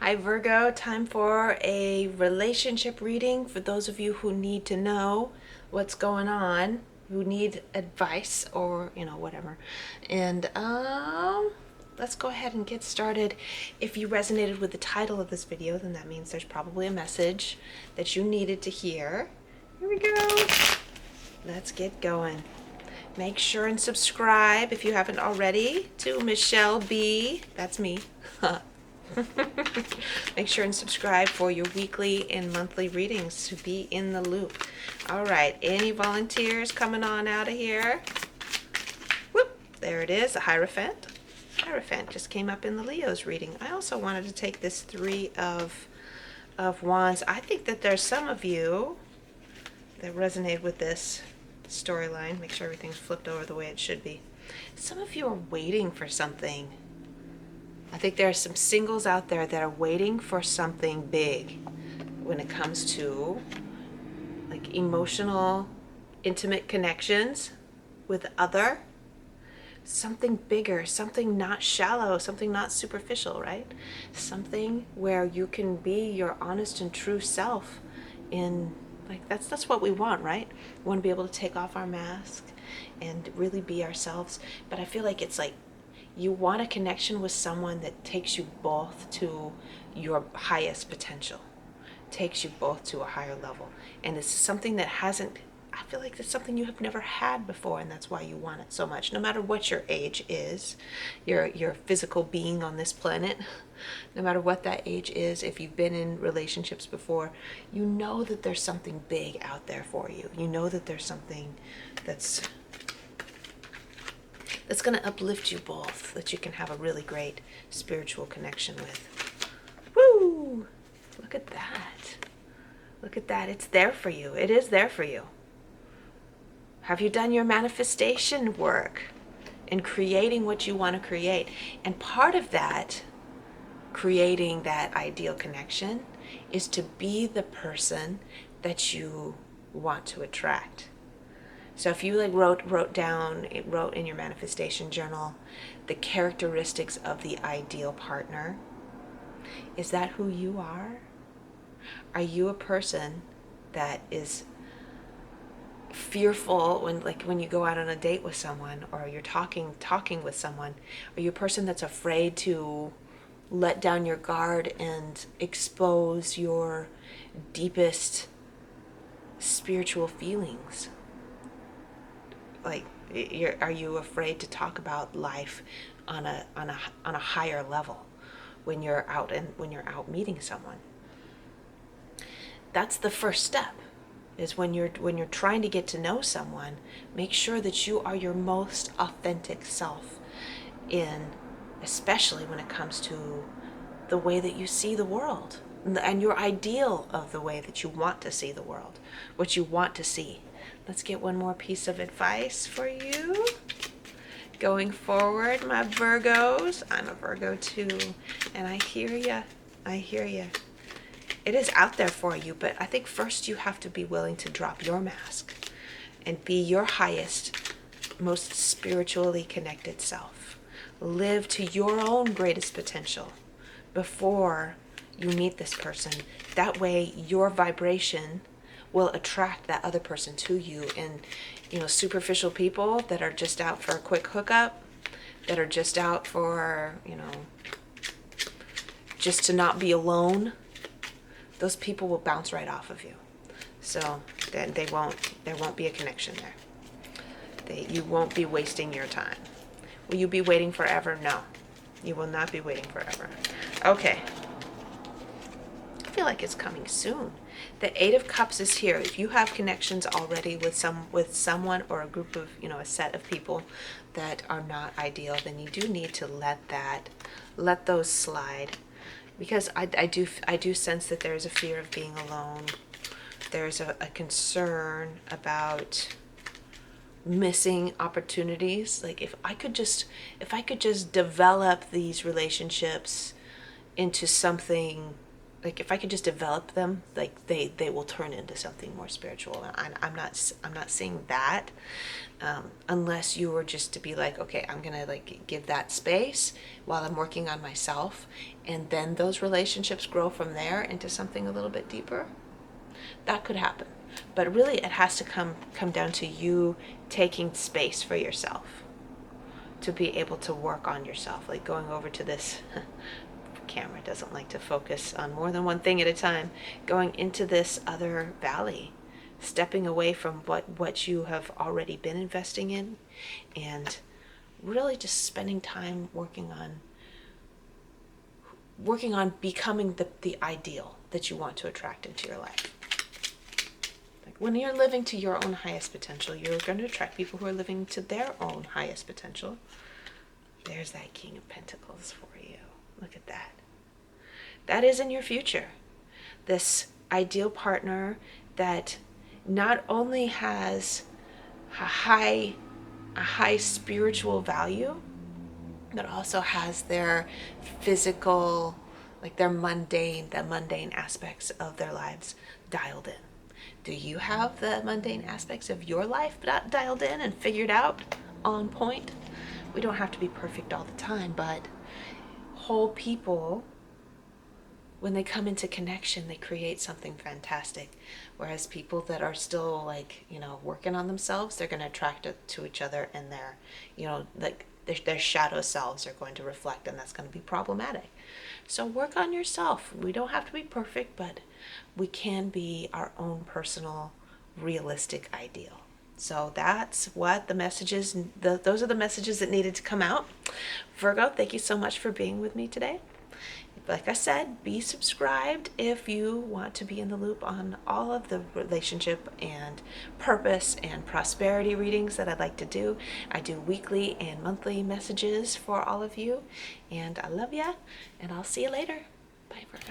Hi Virgo, time for a relationship reading for those of you who need to know what's going on, who need advice or, whatever. And let's go ahead and get started. If you resonated with the title of this video, then that means there's probably a message that you needed to hear. Here we go. Let's get going. Make sure and subscribe if you haven't already to Michele B. That's me. Make sure and subscribe for your weekly and monthly readings to be in the loop. All right, any volunteers coming on out of here? Whoop, there it is, a Hierophant. Hierophant just came up in the Leo's reading. I also wanted to take this Three of Wands. I think that there's some of you that resonate with this storyline. Make sure everything's flipped over the way it should be. Some of you are waiting for something. I think there are some singles out there that are waiting for something big when it comes to like emotional, intimate connections with other. Something bigger, something not shallow, something not superficial, right? Something where you can be your honest and true self in, like, that's what we want, right? We want to be able to take off our mask and really be ourselves. But I feel like it's like you want a connection with someone that takes you both to your highest potential, takes you both to a higher level. And it's something that hasn't, I feel like it's something you have never had before, and that's why you want it so much. No matter what your age is, your physical being on this planet, no matter what that age is, if you've been in relationships before, you know that there's something big out there for you. You know that there's something that's going to uplift you both, that you can have a really great spiritual connection with. Woo! Look at that. Look at that. It's there for you. It is there for you. Have you done your manifestation work in creating what you want to create? And part of that, creating that ideal connection, is to be the person that you want to attract. So if you wrote in your manifestation journal the characteristics of the ideal partner, is that who you are? Are you a person that is fearful when you go out on a date with someone, or you're talking with someone? Are you a person that's afraid to let down your guard and expose your deepest spiritual feelings? Like, are you afraid to talk about life on a higher level when you're out meeting someone? That's the first step. Is when you're trying to get to know someone, make sure that you are your most authentic self, especially when it comes to the way that you see the world and your ideal of the way that you want to see the world, what you want to see. Let's get one more piece of advice for you. Going forward, my Virgos. I'm a Virgo too, and I hear ya. I hear ya. It is out there for you, but I think first you have to be willing to drop your mask and be your highest, most spiritually connected self. Live to your own greatest potential before you meet this person. That way your vibration will attract that other person to you. And superficial people that are just out for a quick hookup, that are just out for just to not be alone, those people will bounce right off of you. So then there won't be a connection there. You won't be wasting your time. Will you be waiting forever? No, you will not be waiting forever. Okay, I feel like it's coming soon. The Eight of Cups is here. If you have connections already with someone or a group of, a set of people that are not ideal, then you do need to let those slide. Because I do sense that there's a fear of being alone. There's a concern about missing opportunities. Like, if I could just develop these relationships into something like if I could just develop them, like they will turn into something more spiritual. And I'm not seeing that, unless you were just to be like, okay, I'm gonna like give that space while I'm working on myself, and then those relationships grow from there into something a little bit deeper. That could happen, but really it has to come down to you taking space for yourself to be able to work on yourself, like going over to this camera doesn't like to focus on more than one thing at a time, going into this other valley, stepping away from what you have already been investing in, and really just spending time working on becoming the ideal that you want to attract into your life. Like when you're living to your own highest potential, you're going to attract people who are living to their own highest potential. There's that King of Pentacles for you. Look at that. That is in your future. This ideal partner that not only has a high spiritual value, but also has their physical, like the mundane aspects of their lives dialed in. Do you have the mundane aspects of your life dialed in and figured out, on point? We don't have to be perfect all the time, but whole people, when they come into connection, they create something fantastic. Whereas people that are still like, working on themselves, they're going to attract it to each other, and like their shadow selves are going to reflect, and that's going to be problematic. So work on yourself. We don't have to be perfect, but we can be our own personal, realistic ideal. So that's what the messages, those are the messages that needed to come out. Virgo, thank you so much for being with me today. Like I said, be subscribed if you want to be in the loop on all of the relationship and purpose and prosperity readings that I'd like to do. I do weekly and monthly messages for all of you. And I love ya, and I'll see you later. Bye, Virgo.